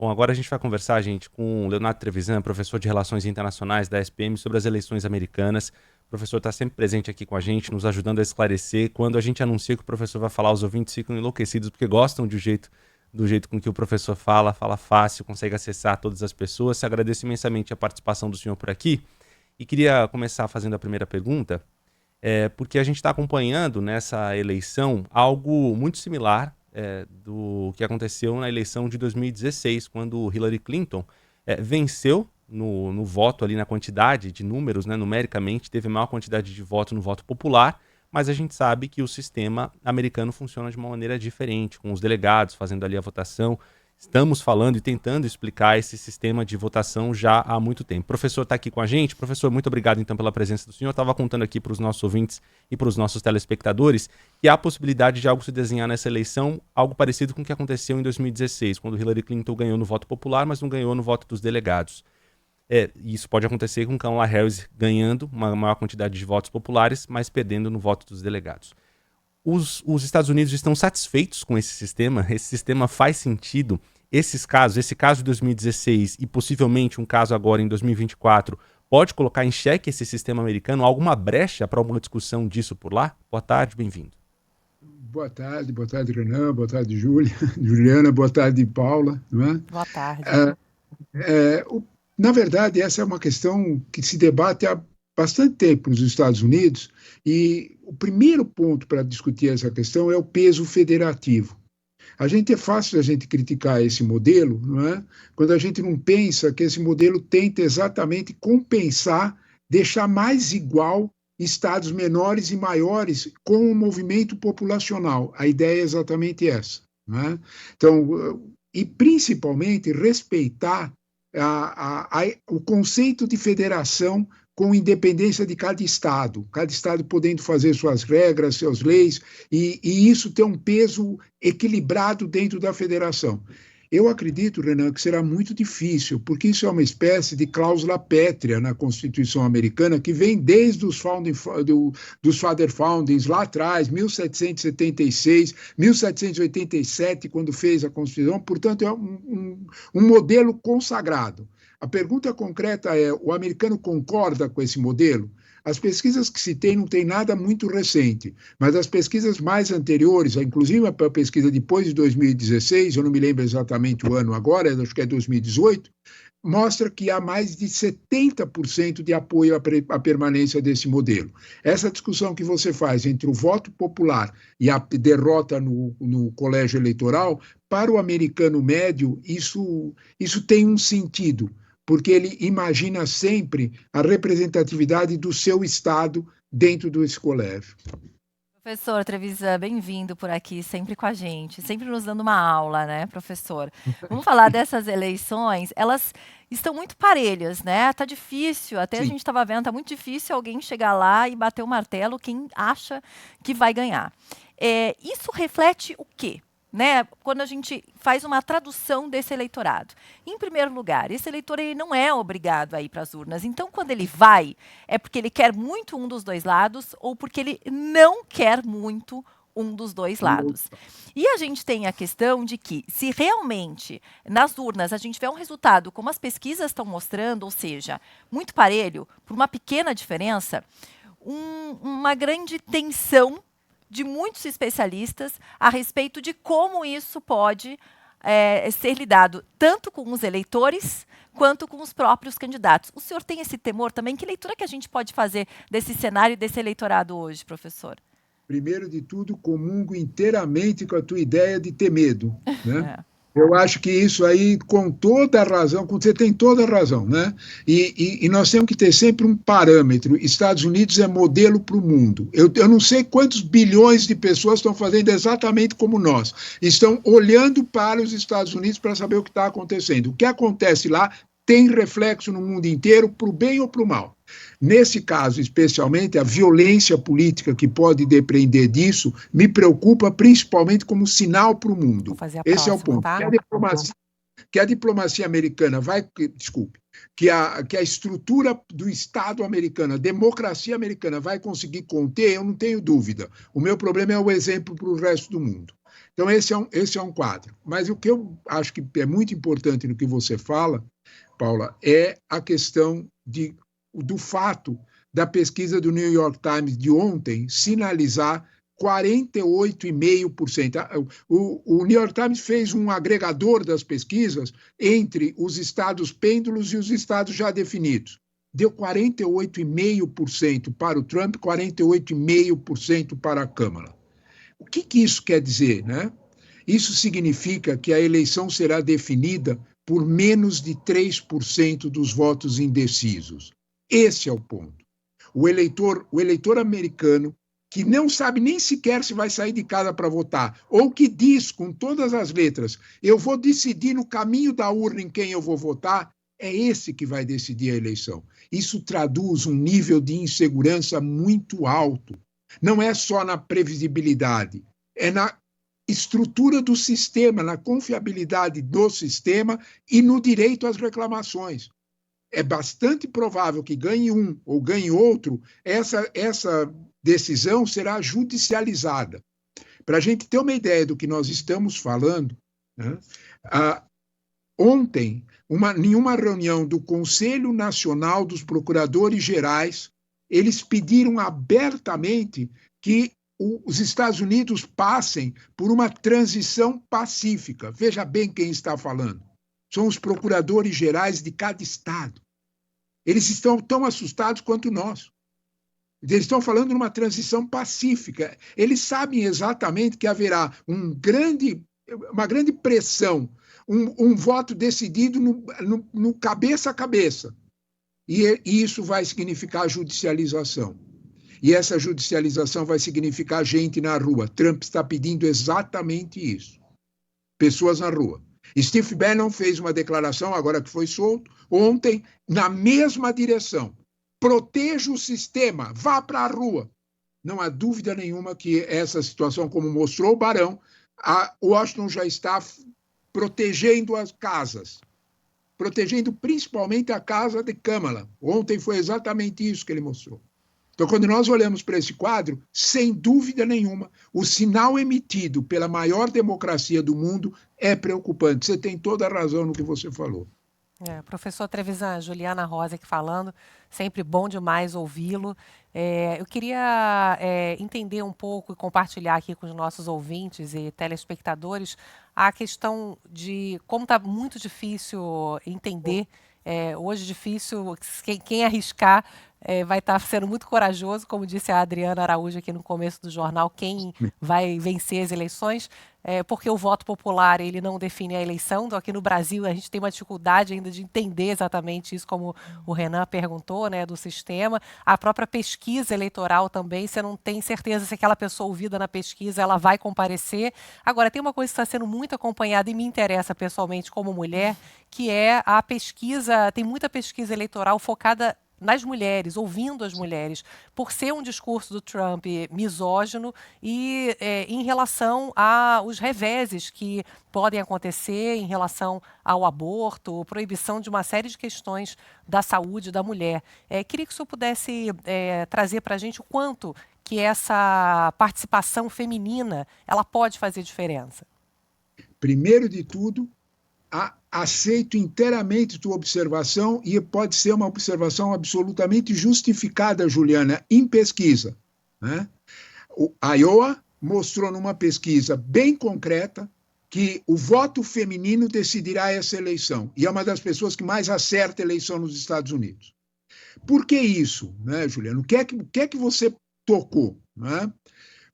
Bom, agora a gente vai conversar, gente, com o Leonardo Trevisan, professor de Relações Internacionais da SPM, sobre as eleições americanas. O professor está sempre presente aqui com a gente, nos ajudando a esclarecer. Quando a gente anuncia que o professor vai falar, os ouvintes ficam enlouquecidos, porque gostam do jeito com que o professor fala fácil, consegue acessar todas as pessoas. Se agradeço imensamente a participação do senhor por aqui. E queria começar fazendo a primeira pergunta, porque a gente está acompanhando nessa eleição algo muito similar do que aconteceu na eleição de 2016, quando Hillary Clinton venceu no voto ali, na quantidade de números, né, numericamente, teve maior quantidade de voto no voto popular, mas a gente sabe que o sistema americano funciona de uma maneira diferente, com os delegados fazendo ali a votação. Estamos falando e tentando explicar esse sistema de votação já há muito tempo. O professor está aqui com a gente. Professor, muito obrigado então pela presença do senhor. Eu estava contando aqui para os nossos ouvintes e para os nossos telespectadores que há a possibilidade de algo se desenhar nessa eleição, algo parecido com o que aconteceu em 2016, quando Hillary Clinton ganhou no voto popular, mas não ganhou no voto dos delegados. Isso pode acontecer com Kamala Harris ganhando uma maior quantidade de votos populares, mas perdendo no voto dos delegados. Os Estados Unidos estão satisfeitos com esse sistema? Esse sistema faz sentido? Esses casos, esse caso de 2016 e possivelmente um caso agora em 2024, pode colocar em xeque esse sistema americano? Há alguma brecha para uma discussão disso por lá? Boa tarde, bem-vindo. Boa tarde, Renan, boa tarde, Júlia, Juliana, boa tarde, Paula. Não é? Boa tarde. Na verdade, essa é uma questão que se debate há bastante tempo nos Estados Unidos, e o primeiro ponto para discutir essa questão é o peso federativo. É fácil a gente criticar esse modelo, não é? Quando a gente não pensa que esse modelo tenta exatamente compensar, deixar mais igual estados menores e maiores com o movimento populacional. A ideia é exatamente essa. Não é? Então, e principalmente respeitar o conceito de federação com independência de cada estado podendo fazer suas regras, suas leis, e isso ter um peso equilibrado dentro da federação. Eu acredito, Renan, que será muito difícil, porque isso é uma espécie de cláusula pétrea na Constituição americana, que vem desde os dos Father Foundings, lá atrás, 1776, 1787, quando fez a Constituição. Portanto, é um modelo consagrado. A pergunta concreta é: o americano concorda com esse modelo? As pesquisas que se tem não tem nada muito recente, mas as pesquisas mais anteriores, inclusive a pesquisa depois de 2016, eu não me lembro exatamente o ano agora, acho que é 2018, mostra que há mais de 70% de apoio à permanência desse modelo. Essa discussão que você faz entre o voto popular e a derrota no colégio eleitoral, para o americano médio, isso tem um sentido, porque ele imagina sempre a representatividade do seu estado dentro desse colégio. Professor Trevisan, bem-vindo por aqui, sempre com a gente, sempre nos dando uma aula, né, professor? Vamos falar dessas eleições, elas estão muito parelhas, né? Tá difícil, até Sim. A gente estava vendo, tá muito difícil alguém chegar lá e bater o martelo quem acha que vai ganhar. Isso reflete o quê? Né, quando a gente faz uma tradução desse eleitorado. Em primeiro lugar, esse eleitor ele não é obrigado a ir para as urnas. Então, quando ele vai, é porque ele quer muito um dos dois lados ou porque ele não quer muito um dos dois lados. E a gente tem a questão de que, se realmente nas urnas a gente tiver um resultado como as pesquisas estão mostrando, ou seja, muito parelho, por uma pequena diferença, uma grande tensão de muitos especialistas a respeito de como isso pode ser lidado tanto com os eleitores quanto com os próprios candidatos. O senhor tem esse temor também? Que leitura que a gente pode fazer desse cenário e desse eleitorado hoje, professor? Primeiro de tudo, comungo inteiramente com a tua ideia de ter medo, né? Eu acho que isso aí, com toda a razão, você tem toda a razão, né? E nós temos que ter sempre um parâmetro. Estados Unidos é modelo para o mundo. Eu não sei quantos bilhões de pessoas estão fazendo exatamente como nós. Estão olhando para os Estados Unidos para saber o que está acontecendo. O que acontece lá tem reflexo no mundo inteiro, para o bem ou para o mal. Nesse caso, especialmente, a violência política que pode depender disso me preocupa principalmente como sinal para o mundo. Esse é o ponto. Tá? Que a diplomacia americana vai... Desculpe. Que a estrutura do Estado americano, a democracia americana vai conseguir conter, eu não tenho dúvida. O meu problema é o exemplo para o resto do mundo. Então, esse é um quadro. Mas o que eu acho que é muito importante no que você fala, Paula, é a questão do fato da pesquisa do New York Times de ontem sinalizar 48,5%. O New York Times fez um agregador das pesquisas entre os estados pêndulos e os estados já definidos. Deu 48,5% para o Trump, 48,5% para a Câmara. O que isso quer dizer, né? Isso significa que a eleição será definida por menos de 3% dos votos indecisos. Esse é o ponto. O eleitor americano, que não sabe nem sequer se vai sair de casa para votar, ou que diz com todas as letras, eu vou decidir no caminho da urna em quem eu vou votar, é esse que vai decidir a eleição. Isso traduz um nível de insegurança muito alto. Não é só na previsibilidade, é na estrutura do sistema, na confiabilidade do sistema e no direito às reclamações. É bastante provável que ganhe um ou ganhe outro, essa decisão será judicializada. Para a gente ter uma ideia do que nós estamos falando, né, ontem, em uma reunião do Conselho Nacional dos Procuradores Gerais, eles pediram abertamente que os Estados Unidos passem por uma transição pacífica. Veja bem quem está falando. São os procuradores gerais de cada estado. Eles estão tão assustados quanto nós. Eles estão falando de uma transição pacífica. Eles sabem exatamente que haverá uma grande pressão, um voto decidido no cabeça a cabeça. E isso vai significar judicialização. E essa judicialização vai significar gente na rua. Trump está pedindo exatamente isso. Pessoas na rua. Steve Bannon fez uma declaração, agora que foi solto, ontem, na mesma direção. Proteja o sistema, vá para a rua. Não há dúvida nenhuma que essa situação, como mostrou o Barão, a Washington já está protegendo as casas, protegendo principalmente a casa de Câmara. Ontem foi exatamente isso que ele mostrou. Então, quando nós olhamos para esse quadro, sem dúvida nenhuma, o sinal emitido pela maior democracia do mundo é preocupante. Você tem toda a razão no que você falou. Professor Trevisan, Juliana Rosa aqui falando, sempre bom demais ouvi-lo. Eu queria entender um pouco e compartilhar aqui com os nossos ouvintes e telespectadores a questão de como está muito difícil entender, hoje difícil, quem arriscar vai estar sendo muito corajoso, como disse a Adriana Araújo aqui no começo do jornal, quem vai vencer as eleições, porque o voto popular ele não define a eleição. Então, aqui no Brasil a gente tem uma dificuldade ainda de entender exatamente isso, como o Renan perguntou, né, do sistema. A própria pesquisa eleitoral também, você não tem certeza se aquela pessoa ouvida na pesquisa ela vai comparecer. Agora, tem uma coisa que está sendo muito acompanhada e me interessa pessoalmente como mulher, que é a pesquisa, tem muita pesquisa eleitoral focada nas mulheres, ouvindo as mulheres, por ser um discurso do Trump misógino e em relação aos reveses que podem acontecer em relação ao aborto, proibição de uma série de questões da saúde da mulher. Queria que o senhor pudesse trazer para a gente o quanto que essa participação feminina ela pode fazer diferença. Primeiro de tudo, aceito inteiramente tua observação e pode ser uma observação absolutamente justificada, Juliana, em pesquisa, né? O Iowa mostrou numa pesquisa bem concreta que o voto feminino decidirá essa eleição e é uma das pessoas que mais acerta a eleição nos Estados Unidos. Por que isso, né, Juliana? O que é que você tocou, né?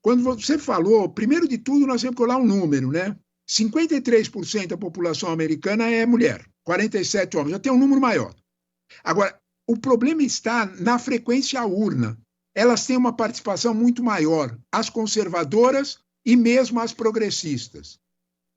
Quando você falou, primeiro de tudo, nós temos que olhar um número, né? 53% da população americana é mulher, 47% homens, já tem um número maior. Agora, o problema está na frequência à urna. Elas têm uma participação muito maior, as conservadoras e mesmo as progressistas.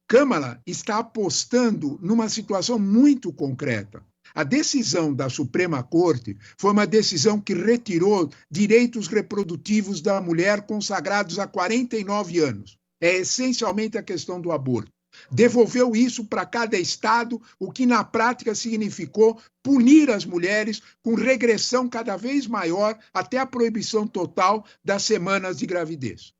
Câmara está apostando numa situação muito concreta. A decisão da Suprema Corte foi uma decisão que retirou direitos reprodutivos da mulher consagrados há 49 anos. É essencialmente a questão do aborto. Devolveu isso para cada estado, o que na prática significou punir as mulheres com regressão cada vez maior até a proibição total das semanas de gravidez.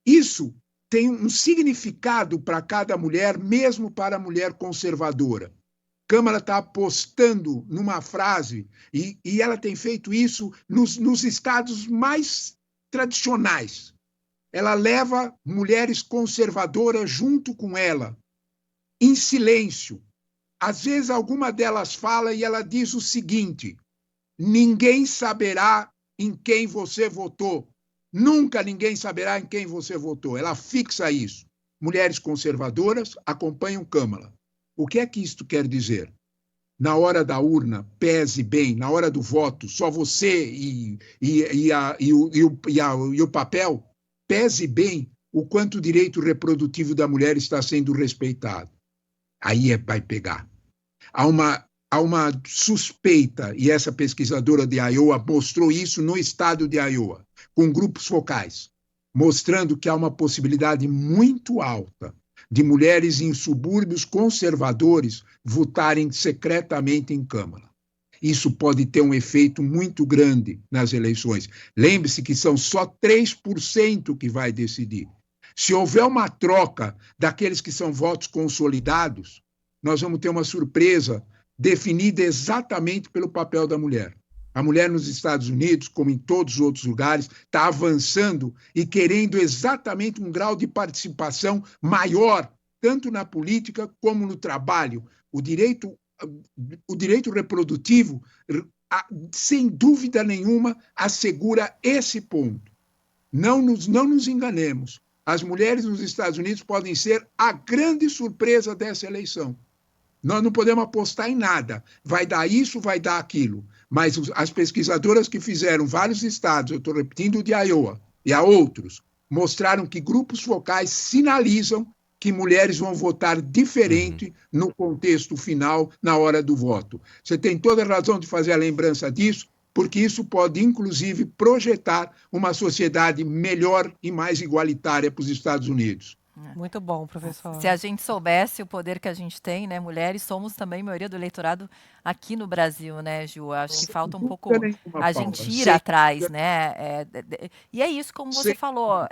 Isso tem um significado para cada mulher, mesmo para a mulher conservadora. Câmara está apostando numa frase, e ela tem feito isso nos estados mais tradicionais. Ela leva mulheres conservadoras junto com ela, em silêncio. Às vezes, alguma delas fala e ela diz o seguinte: ninguém saberá em quem você votou. Nunca ninguém saberá em quem você votou. Ela fixa isso. Mulheres conservadoras acompanham Câmara. O que é que isto quer dizer? Na hora da urna, pese bem, na hora do voto, só você e o papel, pese bem o quanto o direito reprodutivo da mulher está sendo respeitado. Aí vai pegar. Há uma suspeita, e essa pesquisadora de Iowa mostrou isso no estado de Iowa, com grupos focais, mostrando que há uma possibilidade muito alta de mulheres em subúrbios conservadores votarem secretamente em Câmara. Isso pode ter um efeito muito grande nas eleições. Lembre-se que são só 3% que vai decidir. Se houver uma troca daqueles que são votos consolidados, nós vamos ter uma surpresa definida exatamente pelo papel da mulher. A mulher nos Estados Unidos, como em todos os outros lugares, está avançando e querendo exatamente um grau de participação maior, tanto na política como no trabalho. O direito reprodutivo, sem dúvida nenhuma, assegura esse ponto. Não nos enganemos. As mulheres nos Estados Unidos podem ser a grande surpresa dessa eleição. Nós não podemos apostar em nada. Vai dar isso, vai dar aquilo. Mas as pesquisadoras que fizeram vários estados, eu estou repetindo o de Iowa, e há outros, mostraram que grupos focais sinalizam que mulheres vão votar diferente no contexto final, na hora do voto. Você tem toda a razão de fazer a lembrança disso, porque isso pode, inclusive, projetar uma sociedade melhor e mais igualitária para os Estados Unidos. Muito bom, professor. Se a gente soubesse o poder que a gente tem, né, mulheres, somos também a maioria do eleitorado aqui no Brasil, né, Ju? Acho que falta um pouco a gente ir atrás, né? E é isso, como você falou,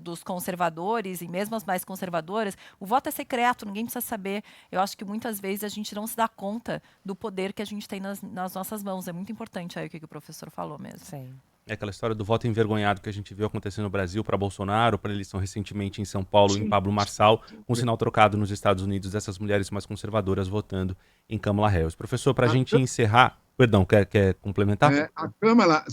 dos conservadores e mesmo as mais conservadoras, o voto é secreto, ninguém precisa saber. Eu acho que muitas vezes a gente não se dá conta do poder que a gente tem nas nossas mãos. É muito importante aí o que o professor falou mesmo. Sim. É aquela história do voto envergonhado que a gente viu acontecer no Brasil para Bolsonaro, para a eleição recentemente em São Paulo, em Pablo Marçal, um sinal trocado nos Estados Unidos dessas mulheres mais conservadoras votando em Kamala Harris. Professor, para a gente encerrar... Perdão, quer complementar? A Kamala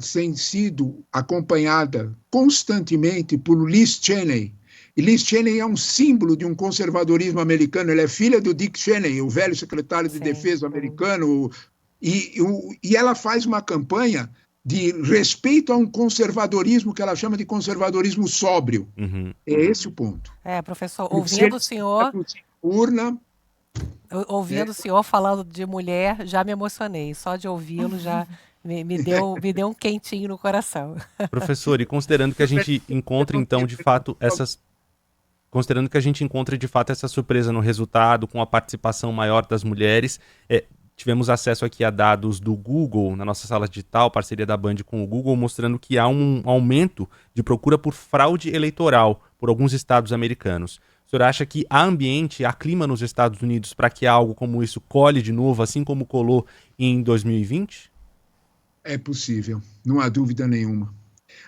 tem sido acompanhada constantemente por Liz Cheney. E Liz Cheney é um símbolo de um conservadorismo americano. Ela é filha do Dick Cheney, o velho secretário de Defesa americano. E ela faz uma campanha de respeito a um conservadorismo que ela chama de conservadorismo sóbrio. É esse o ponto. Professor, ouvindo o senhor... Ouvindo o senhor falando de mulher, já me emocionei. Só de ouvi-lo já me deu um quentinho no coração. Professor, e considerando que a gente encontre, então, de fato, considerando que a gente encontre, de fato, essa surpresa no resultado, com a participação maior das mulheres... Tivemos acesso aqui a dados do Google, na nossa sala digital, parceria da Band com o Google, mostrando que há um aumento de procura por fraude eleitoral por alguns estados americanos. O senhor acha que há ambiente, há clima nos Estados Unidos para que algo como isso cole de novo, assim como colou em 2020? É possível, não há dúvida nenhuma.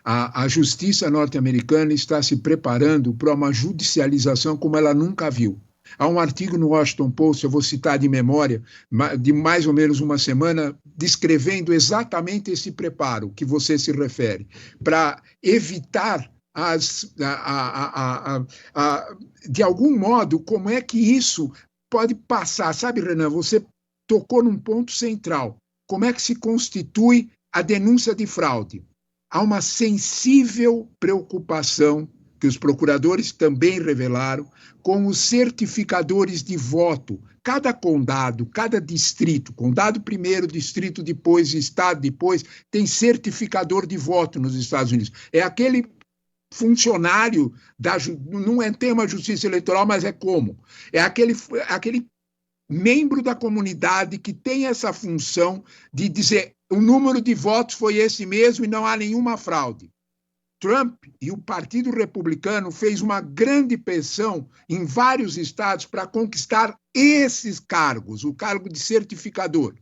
A justiça norte-americana está se preparando para uma judicialização como ela nunca viu. Há um artigo no Washington Post, eu vou citar de memória, de mais ou menos uma semana, descrevendo exatamente esse preparo que você se refere, para evitar, de algum modo, como é que isso pode passar. Sabe, Renan, você tocou num ponto central. Como é que se constitui a denúncia de fraude? Há uma sensível preocupação que os procuradores também revelaram, com os certificadores de voto. Cada condado, cada distrito, condado primeiro, distrito depois, estado depois, tem certificador de voto nos Estados Unidos. É aquele funcionário, não é tema justiça eleitoral, mas é como? É aquele membro da comunidade que tem essa função de dizer o número de votos foi esse mesmo e não há nenhuma fraude. Trump e o Partido Republicano fez uma grande pressão em vários estados para conquistar esses cargos, o cargo de certificador.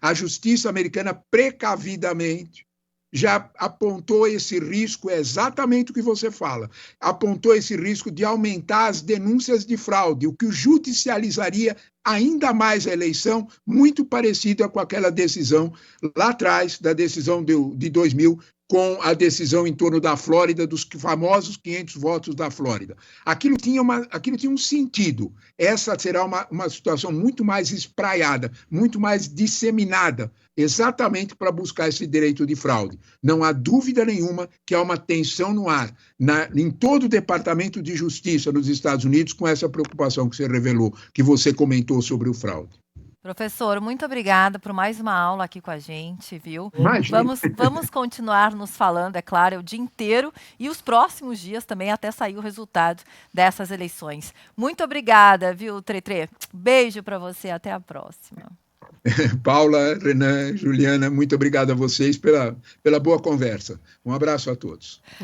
A justiça americana, precavidamente, já apontou esse risco, é exatamente o que você fala, apontou esse risco de aumentar as denúncias de fraude, o que judicializaria ainda mais a eleição, muito parecida com aquela decisão lá atrás, da decisão de 2000, com a decisão em torno da Flórida, dos famosos 500 votos da Flórida. Aquilo tinha um sentido. Essa será uma situação muito mais espraiada, muito mais disseminada, exatamente para buscar esse direito de fraude. Não há dúvida nenhuma que há uma tensão no ar em todo o Departamento de Justiça nos Estados Unidos com essa preocupação que você revelou, que você comentou sobre o fraude. Professor, muito obrigada por mais uma aula aqui com a gente, viu? Imagina. Vamos continuar nos falando, é claro, o dia inteiro e os próximos dias também, até sair o resultado dessas eleições. Muito obrigada, viu, Tretre? Beijo para você, até a próxima. Paula, Renan, Juliana, muito obrigado a vocês pela boa conversa. Um abraço a todos.